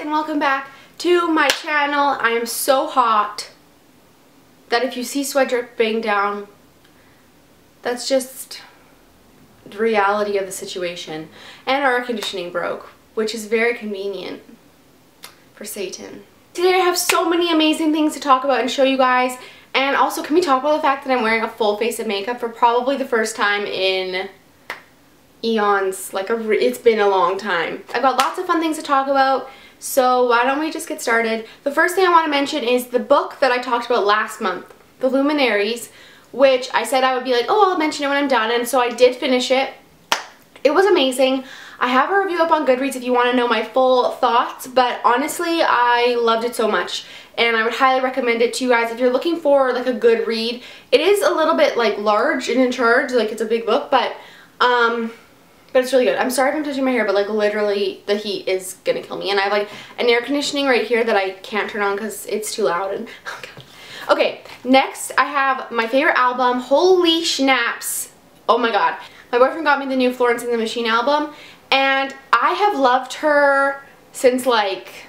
and welcome back to my channel. I am so hot that if you see sweat dripping down, that's just the reality of the situation. And our air conditioning broke, which is very convenient for Satan. Today I have so many amazing things to talk about and show you guys. And also, can we talk about the fact that I'm wearing a full face of makeup for probably the first time in eons. It's been a long time. I've got lots of fun things to talk about, so why don't we just get started. The first thing I want to mention is the book that I talked about last month, The Luminaries, which I said I would be like, oh, I'll mention it when I'm done, and so I did finish it. It was amazing. I have a review up on GoodReads if you want to know my full thoughts, but honestly, I loved it so much, and I would highly recommend it to you guys if you're looking for like a good read. It is a little bit like large and in charge, like it's a big book, but it's really good. I'm sorry if I'm touching my hair, but like literally the heat is gonna kill me. And I have like an air conditioning right here that I can't turn on because it's too loud. And oh god. Okay, next I have my favorite album. Holy schnapps. Oh my god. My boyfriend got me the new Florence and the Machine album, and I have loved her since like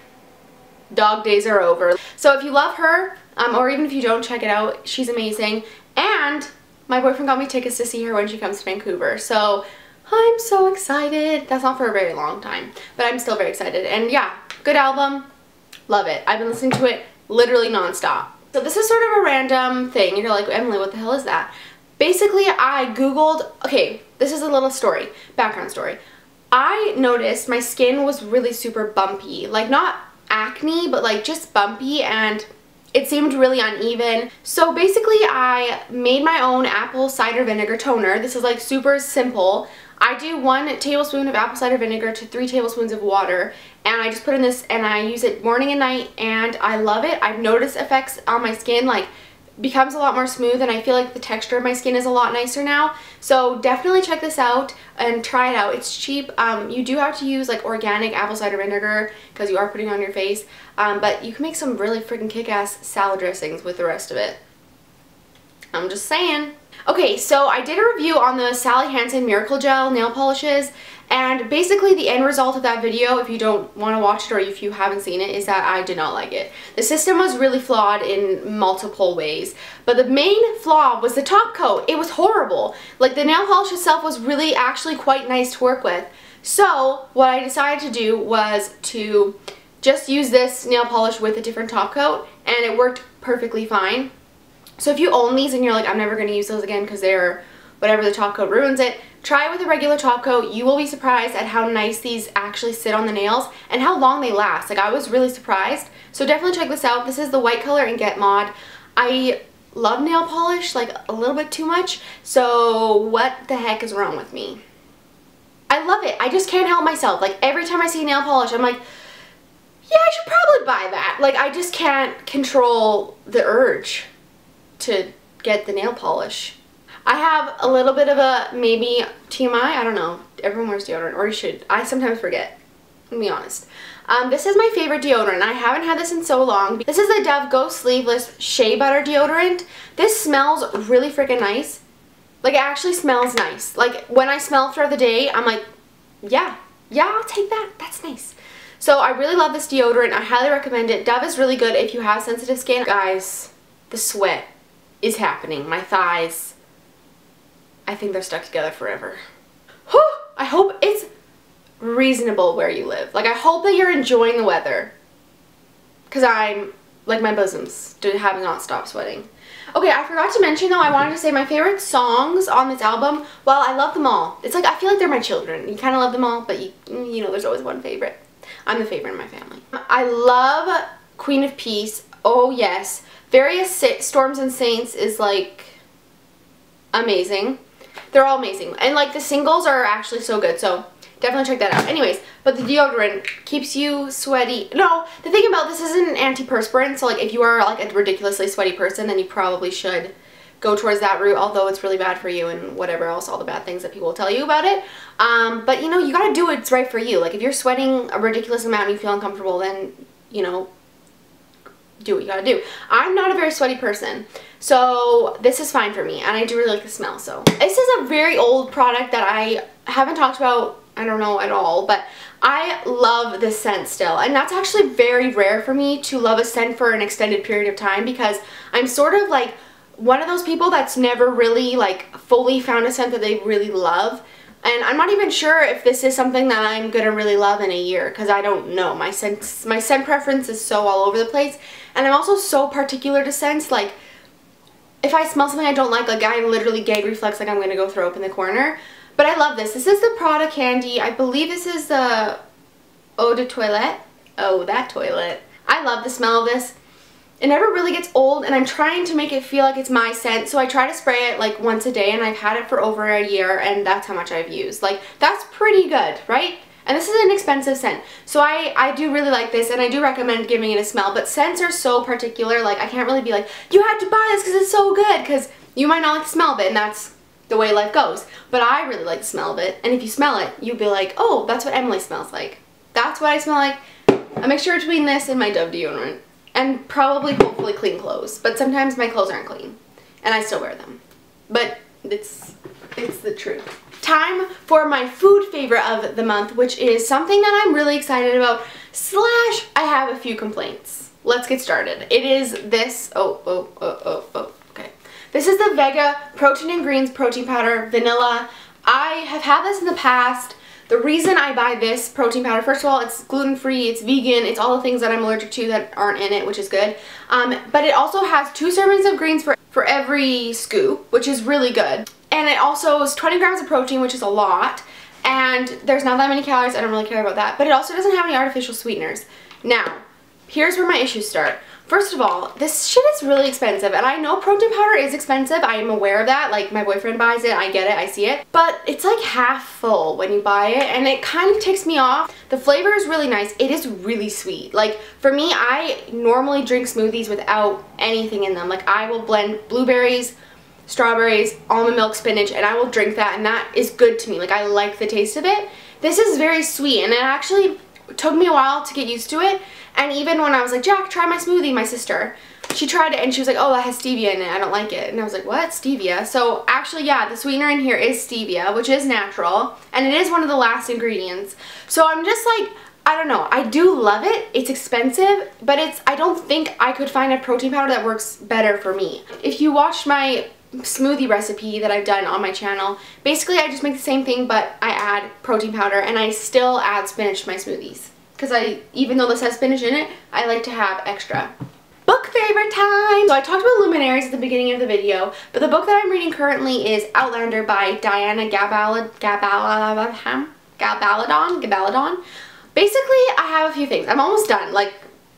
dog days are over. So if you love her, or even if you don't, check it out. She's amazing. And my boyfriend got me tickets to see her when she comes to Vancouver. So I'm so excited. That's not for a very long time, but I'm still very excited. And yeah, good album. Love it. I've been listening to it literally nonstop. So this is sort of a random thing. You're like, Emily, what the hell is that? Basically, I Googled, okay, this is a little story, background story. I noticed my skin was really super bumpy. Like not acne, but like just bumpy, and it seemed really uneven. So basically I made my own apple cider vinegar toner. This is like super simple. I do 1 tablespoon of apple cider vinegar to 3 tablespoons of water, and I just put in this and I use it morning and night, and I love it. I've noticed effects on my skin, like becomes a lot more smooth, and I feel like the texture of my skin is a lot nicer now. So definitely check this out and try it out. It's cheap. You do have to use like organic apple cider vinegar because you are putting it on your face, but you can make some really freaking kick-ass salad dressings with the rest of it. I'm just saying. Okay, so I did a review on the Sally Hansen Miracle Gel nail polishes, and basically the end result of that video, if you don't want to watch it or if you haven't seen it, is that I did not like it. The system was really flawed in multiple ways, but the main flaw was the top coat. It was horrible. Like the nail polish itself was really actually quite nice to work with. So what I decided to do was to just use this nail polish with a different top coat, and it worked perfectly fine. So if you own these and you're like, I'm never going to use those again because they're whatever, the top coat ruins it, try it with a regular top coat. You will be surprised at how nice these actually sit on the nails and how long they last. Like I was really surprised. So definitely check this out. This is the white color in Get Mod. I love nail polish like a little bit too much. So what the heck is wrong with me? I love it. I just can't help myself. Like every time I see nail polish, I'm like, yeah, I should probably buy that. Like I just can't control the urge to get the nail polish. I have a little bit of a maybe TMI, I don't know. Everyone wears deodorant, or you should. I sometimes forget, to be honest. This is my favorite deodorant. I haven't had this in so long. This is the Dove Go Sleeveless Shea Butter deodorant. This smells really freaking nice. Like it actually smells nice. Like when I smell it throughout the day, I'm like, yeah, I'll take that. That's nice. So I really love this deodorant. I highly recommend it. Dove is really good if you have sensitive skin. Guys, the sweat is happening. My thighs, I think they're stuck together forever. Whew! I hope it's reasonable where you live. Like I hope that you're enjoying the weather, because I'm like my bosoms have not stopped sweating. Okay, I forgot to mention though, I wanted to say my favorite songs on this album. Well, I love them all. It's like I feel like they're my children. You kind of love them all, but you know there's always one favorite. I'm the favorite in my family. I love Queen of Peace. Oh yes. Various Storms and Saints is like amazing. They're all amazing, and like the singles are actually so good, so definitely check that out. Anyways, but the deodorant keeps you sweaty. No, the thing about this isn't an antiperspirant, so like if you are like a ridiculously sweaty person, then you probably should go towards that route, although it's really bad for you and whatever else, all the bad things that people will tell you about it. But you know, you gotta do what's right for you. Like if you're sweating a ridiculous amount and you feel uncomfortable, then you know, do what you gotta do. I'm not a very sweaty person, so this is fine for me, and I do really like the smell. So this is a very old product that I haven't talked about, I don't know, at all, but I love this scent still, and that's actually very rare for me to love a scent for an extended period of time, because I'm sort of like one of those people that's never really like fully found a scent that they really love. And I'm not even sure if this is something that I'm gonna really love in a year, because I don't know. My scent preference is so all over the place, and I'm also so particular to scents. Like, if I smell something I don't like I literally gag reflex, like I'm gonna go throw up in the corner. But I love this. This is the Prada Candy. I believe this is the Eau de Toilette. Oh, that toilet. I love the smell of this. It never really gets old, and I'm trying to make it feel like it's my scent, so I try to spray it like once a day, and I've had it for over a year, and that's how much I've used. Like, that's pretty good, right? And this is an expensive scent, so I do really like this, and I do recommend giving it a smell. But scents are so particular, like I can't really be like, you have to buy this because it's so good, because you might not like the smell of it, and that's the way life goes. But I really like the smell of it, and if you smell it, you'll be like, oh, that's what Emily smells like. That's what I smell like. A mixture between this and my Dove deodorant. And probably, hopefully, clean clothes. But sometimes my clothes aren't clean, and I still wear them. But it's the truth. Time for my food favorite of the month, which is something that I'm really excited about, / I have a few complaints. Let's get started. It is this, okay. This is the Vega Protein and Greens Protein Powder Vanilla. I have had this in the past. The reason I buy this protein powder, first of all, it's gluten-free, it's vegan, it's all the things that I'm allergic to that aren't in it, which is good. But it also has 2 servings of greens for every scoop, which is really good. And it also is 20 grams of protein, which is a lot. And there's not that many calories, I don't really care about that. But it also doesn't have any artificial sweeteners. Now, here's where my issues start. First of all, this shit is really expensive, and I know protein powder is expensive. I am aware of that. Like, my boyfriend buys it, I get it, I see it. But it's like half full when you buy it, and it kind of ticks me off. The flavor is really nice. It is really sweet. Like, for me, I normally drink smoothies without anything in them. Like, I will blend blueberries, strawberries, almond milk, spinach, and I will drink that, and that is good to me. Like, I like the taste of it. This is very sweet, and it actually took me a while to get used to it. And even when I was like, Jack, try my smoothie, my sister, she tried it and she was like, oh, that has stevia in it, I don't like it. And I was like, what, stevia? So actually, yeah, the sweetener in here is stevia, which is natural, and it is one of the last ingredients. So I'm just like, I don't know, I do love it. It's expensive, but I don't think I could find a protein powder that works better for me. If you watched my smoothie recipe that I've done on my channel, basically I just make the same thing, but I add protein powder, and I still add spinach to my smoothies. Because even though this has spinach in it, I like to have extra. Book favorite time! So I talked about luminaries at the beginning of the video, but the book that I'm reading currently is Outlander by Diana Gabaldon. Basically, I have a few things. I'm almost done. Like,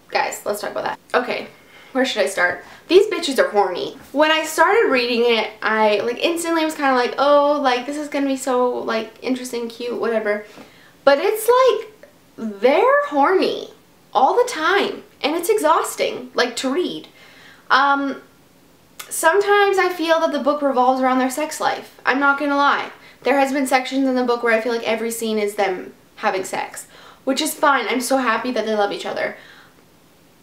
guys, let's talk about that. Okay, where should I start? These bitches are horny. When I started reading it, I instantly was kind of like, oh, like this is gonna be so like interesting, cute, whatever. But it's like, they're horny all the time, and it's exhausting, like, to read. Sometimes I feel that the book revolves around their sex life. I'm not gonna lie. There has been sections in the book where I feel like every scene is them having sex, which is fine. I'm so happy that they love each other.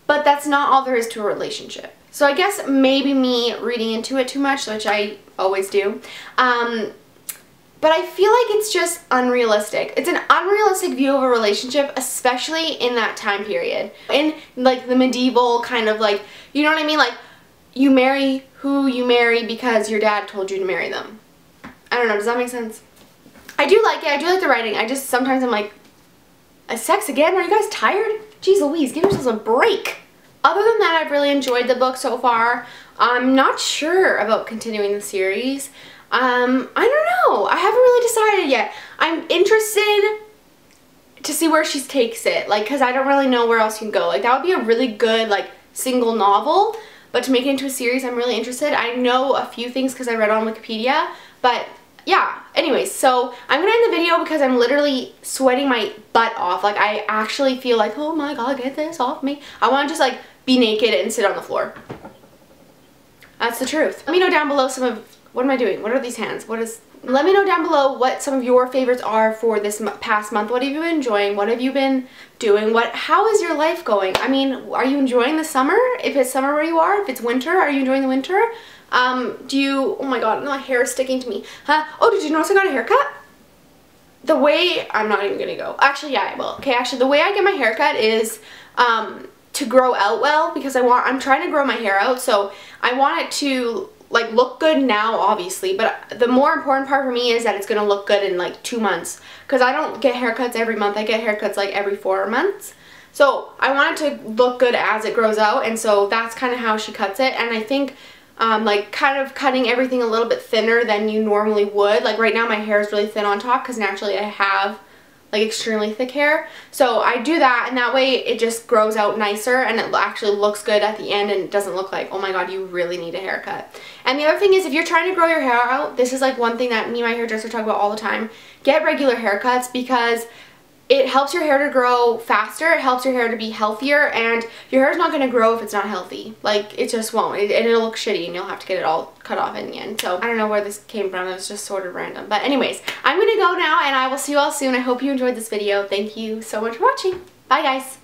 But that's not all there is to a relationship. So I guess maybe me reading into it too much, which I always do, but I feel like it's just unrealistic. It's an unrealistic view of a relationship, especially in that time period. In like the medieval kind of like, you know what I mean? Like, you marry who you marry because your dad told you to marry them. I don't know, does that make sense? I do like it, I do like the writing. I just, sometimes I'm like, sex again? Are you guys tired? Jeez Louise, give yourselves a break. Other than that, I've really enjoyed the book so far. I'm not sure about continuing the series. I don't know. I haven't really decided yet. I'm interested to see where she takes it, like, because I don't really know where else you can go. Like, that would be a really good, like, single novel, but to make it into a series, I'm really interested. I know a few things because I read on Wikipedia, but yeah. Anyways, so I'm gonna end the video because I'm literally sweating my butt off. Like, I actually feel like, oh my god, get this off me. I want to just, like, be naked and sit on the floor. That's the truth. Let me know down below some of, what am I doing? What are these hands? Let me know down below what some of your favorites are for this past month. What have you been enjoying? What have you been doing? How is your life going? I mean, are you enjoying the summer? If it's summer where you are, if it's winter, are you enjoying the winter? Oh my god, my hair is sticking to me. Huh? Oh, did you notice I got a haircut? the way, I'm not even gonna go. Actually, yeah, I will. Okay, actually, the way I get my haircut is to grow out well, because I'm trying to grow my hair out, so I want it to like look good now, obviously, but the more important part for me is that it's gonna look good in like 2 months, because I don't get haircuts every month. I get haircuts like every 4 months. So I want it to look good as it grows out, and so that's kind of how she cuts it. And I think like kind of cutting everything a little bit thinner than you normally would. Like right now my hair is really thin on top because naturally I have like extremely thick hair. So I do that, and that way it just grows out nicer and it actually looks good at the end, and it doesn't look like, oh my god, you really need a haircut. And the other thing is, if you're trying to grow your hair out, this is like one thing that me and my hairdresser talk about all the time. Get regular haircuts, because it helps your hair to grow faster, it helps your hair to be healthier, and your hair's not going to grow if it's not healthy. Like, it just won't, and it'll look shitty, and you'll have to get it all cut off in the end. So I don't know where this came from, it was just sort of random. But anyways, I'm going to go now, and I will see you all soon. I hope you enjoyed this video. Thank you so much for watching. Bye, guys.